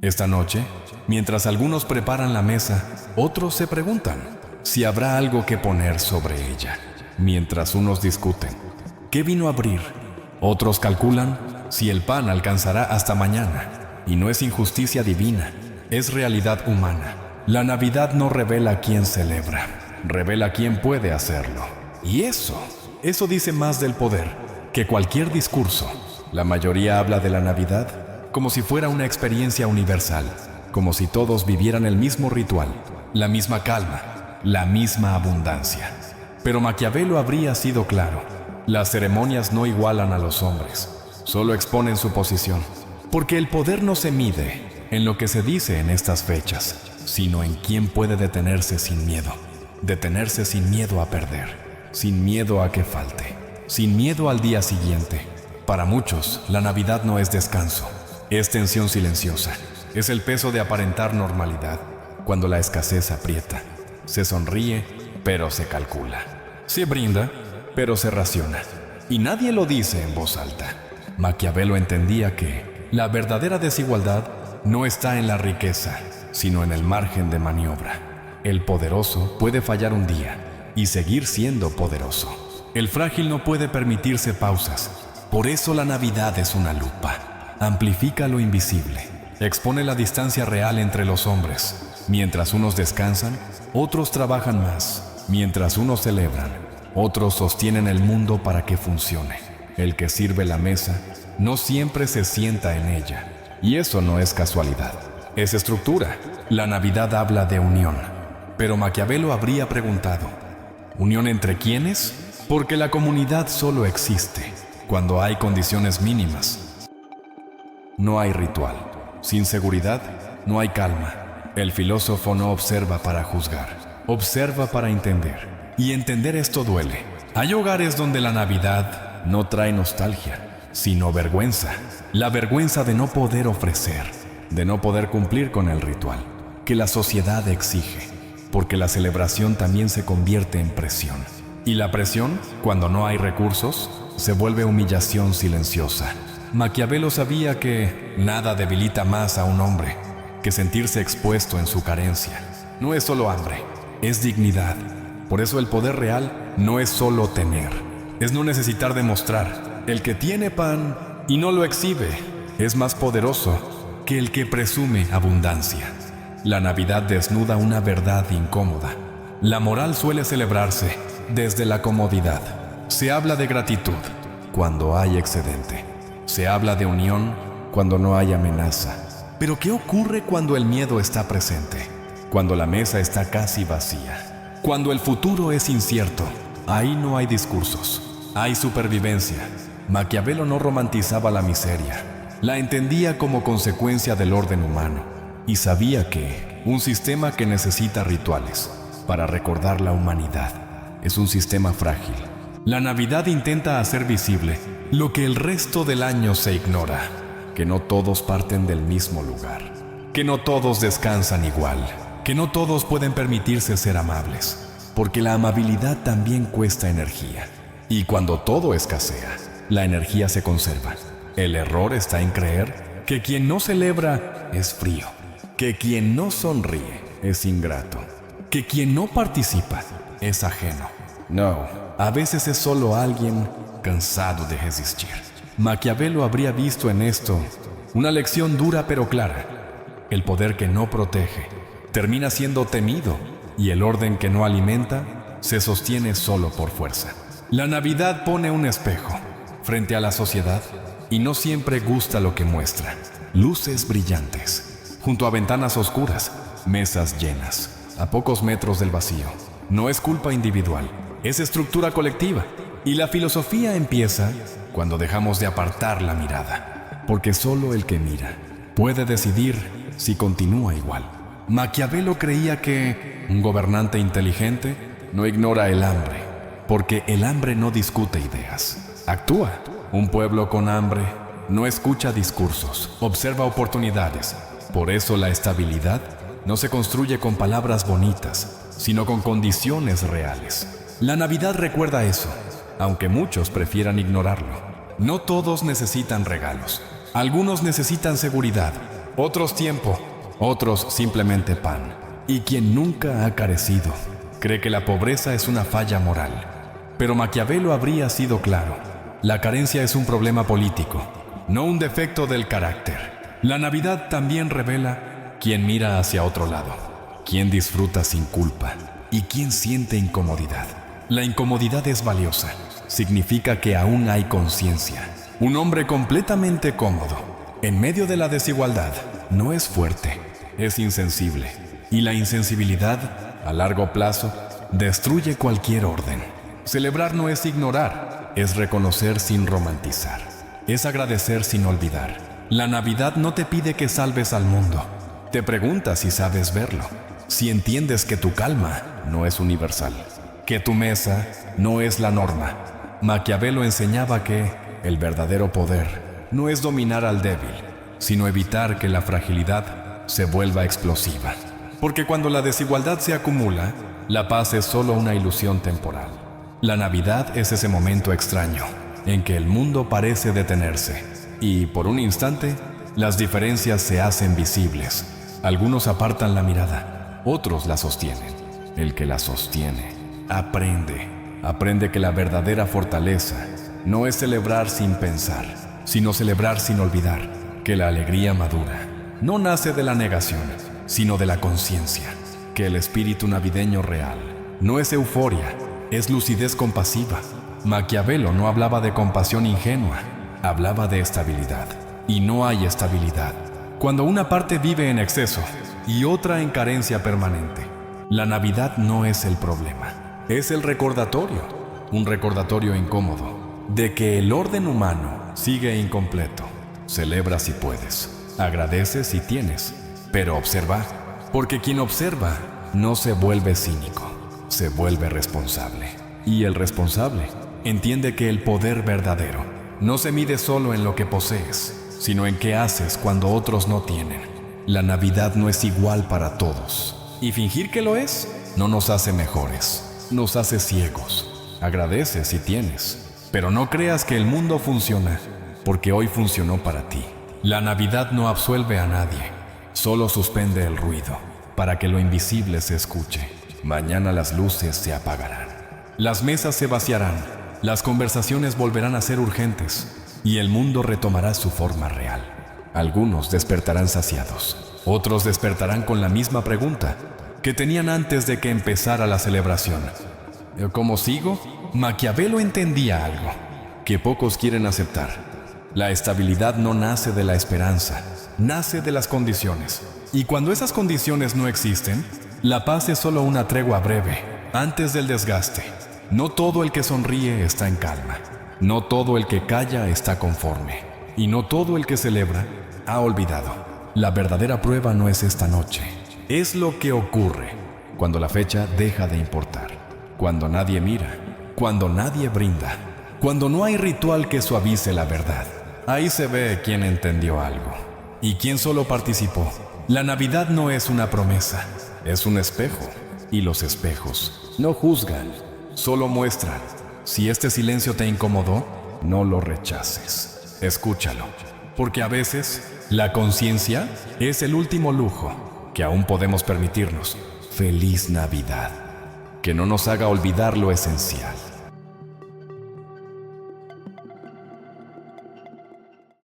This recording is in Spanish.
Esta noche, mientras algunos preparan la mesa, otros se preguntan si habrá algo que poner sobre ella. Mientras unos discuten qué vino a abrir, otros calculan si el pan alcanzará hasta mañana. Y no es injusticia divina, es realidad humana. La Navidad no revela quién celebra, revela quién puede hacerlo. Y eso dice más del poder que cualquier discurso. La mayoría habla de la Navidad como si fuera una experiencia universal, como si todos vivieran el mismo ritual, la misma calma, la misma abundancia. Pero Maquiavelo habría sido claro: las ceremonias no igualan a los hombres, solo exponen su posición, porque el poder no se mide en lo que se dice en estas fechas, sino en quién puede detenerse sin miedo a perder, sin miedo a que falte, sin miedo al día siguiente. Para muchos, la Navidad no es descanso, es tensión silenciosa, es el peso de aparentar normalidad cuando la escasez aprieta. Se sonríe, pero se calcula. Se brinda, pero se raciona. Y nadie lo dice en voz alta. Maquiavelo entendía que la verdadera desigualdad no está en la riqueza, sino en el margen de maniobra. El poderoso puede fallar un día y seguir siendo poderoso. El frágil no puede permitirse pausas. Por eso la Navidad es una lupa. Amplifica lo invisible. Expone la distancia real entre los hombres. Mientras unos descansan, otros trabajan más. Mientras unos celebran, otros sostienen el mundo para que funcione. El que sirve la mesa no siempre se sienta en ella. Y eso no es casualidad, es estructura. La Navidad habla de unión. Pero Maquiavelo habría preguntado: ¿unión entre quiénes? Porque la comunidad solo existe cuando hay condiciones mínimas. No hay ritual. Sin seguridad, no hay calma. El filósofo no observa para juzgar, observa para entender. Y entender esto duele. Hay hogares donde la Navidad no trae nostalgia, sino vergüenza. La vergüenza de no poder ofrecer, de no poder cumplir con el ritual que la sociedad exige, porque la celebración también se convierte en presión. Y la presión, cuando no hay recursos, se vuelve humillación silenciosa. Maquiavelo sabía que nada debilita más a un hombre que sentirse expuesto en su carencia. No es solo hambre, es dignidad. Por eso el poder real no es solo tener, es no necesitar demostrar. El que tiene pan y no lo exhibe es más poderoso que el que presume abundancia. La Navidad desnuda una verdad incómoda. La moral suele celebrarse desde la comodidad. Se habla de gratitud cuando hay excedente. Se habla de unión cuando no hay amenaza. Pero ¿qué ocurre cuando el miedo está presente? Cuando la mesa está casi vacía. Cuando el futuro es incierto. Ahí no hay discursos, hay supervivencia. Maquiavelo no romantizaba la miseria. La entendía como consecuencia del orden humano. Y sabía que un sistema que necesita rituales para recordar la humanidad es un sistema frágil. La Navidad intenta hacer visible lo que el resto del año se ignora, que no todos parten del mismo lugar, que no todos descansan igual, que no todos pueden permitirse ser amables, porque la amabilidad también cuesta energía. Y cuando todo escasea, la energía se conserva. El error está en creer que quien no celebra es frío, que quien no sonríe es ingrato, que quien no participa es ajeno. No, a veces es solo alguien cansado de resistir. Maquiavelo habría visto en esto una lección dura pero clara. El poder que no protege termina siendo temido y el orden que no alimenta se sostiene solo por fuerza. La Navidad pone un espejo frente a la sociedad y no siempre gusta lo que muestra. Luces brillantes, junto a ventanas oscuras, mesas llenas, a pocos metros del vacío. No es culpa individual, es estructura colectiva. Y la filosofía empieza cuando dejamos de apartar la mirada, porque solo el que mira puede decidir si continúa igual. Maquiavelo creía que un gobernante inteligente no ignora el hambre, porque el hambre no discute ideas, actúa. Un pueblo con hambre no escucha discursos, observa oportunidades. Por eso la estabilidad no se construye con palabras bonitas, sino con condiciones reales. La Navidad recuerda eso, aunque muchos prefieran ignorarlo. No todos necesitan regalos. Algunos necesitan seguridad, otros tiempo, otros simplemente pan. Y quien nunca ha carecido, cree que la pobreza es una falla moral. Pero Maquiavelo habría sido claro: la carencia es un problema político, no un defecto del carácter. La Navidad también revela quién mira hacia otro lado, quién disfruta sin culpa y quién siente incomodidad. La incomodidad es valiosa, significa que aún hay conciencia. Un hombre completamente cómodo, en medio de la desigualdad, no es fuerte, es insensible. Y la insensibilidad, a largo plazo, destruye cualquier orden. Celebrar no es ignorar, es reconocer sin romantizar, es agradecer sin olvidar. La Navidad no te pide que salves al mundo, te pregunta si sabes verlo, si entiendes que tu calma no es universal, que tu mesa no es la norma. Maquiavelo enseñaba que el verdadero poder no es dominar al débil, sino evitar que la fragilidad se vuelva explosiva. Porque cuando la desigualdad se acumula, la paz es solo una ilusión temporal. La Navidad es ese momento extraño en que el mundo parece detenerse y, por un instante, las diferencias se hacen visibles. Algunos apartan la mirada, otros la sostienen. El que la sostiene aprende que la verdadera fortaleza no es celebrar sin pensar, sino celebrar sin olvidar, que la alegría madura no nace de la negación, sino de la conciencia, que el espíritu navideño real no es euforia, es lucidez compasiva. Maquiavelo no hablaba de compasión ingenua, hablaba de estabilidad. Y no hay estabilidad cuando una parte vive en exceso y otra en carencia permanente. La Navidad no es el problema, es el recordatorio, un recordatorio incómodo, de que el orden humano sigue incompleto. Celebra si puedes, agradece si tienes, pero observa, porque quien observa no se vuelve cínico, se vuelve responsable. Y el responsable entiende que el poder verdadero no se mide solo en lo que posees, sino en qué haces cuando otros no tienen. La Navidad no es igual para todos, y fingir que lo es no nos hace mejores, nos hace ciegos. Agradece si tienes, pero no creas que el mundo funciona porque hoy funcionó para ti. La Navidad no absuelve a nadie, solo suspende el ruido para que lo invisible se escuche. Mañana las luces se apagarán, las mesas se vaciarán, las conversaciones volverán a ser urgentes y el mundo retomará su forma real. Algunos despertarán saciados, otros despertarán con la misma pregunta que tenían antes de que empezara la celebración. ¿Cómo sigo? Maquiavelo entendía algo que pocos quieren aceptar. La estabilidad no nace de la esperanza, nace de las condiciones. Y cuando esas condiciones no existen, la paz es solo una tregua breve, antes del desgaste. No todo el que sonríe está en calma, no todo el que calla está conforme, y no todo el que celebra ha olvidado. La verdadera prueba no es esta noche, es lo que ocurre cuando la fecha deja de importar, cuando nadie mira, cuando nadie brinda, cuando no hay ritual que suavice la verdad. Ahí se ve quién entendió algo y quién solo participó. La Navidad no es una promesa, es un espejo, y los espejos no juzgan, solo muestran. Si este silencio te incomodó, no lo rechaces, escúchalo, porque a veces la conciencia es el último lujo que aún podemos permitirnos. Feliz Navidad, que no nos haga olvidar lo esencial.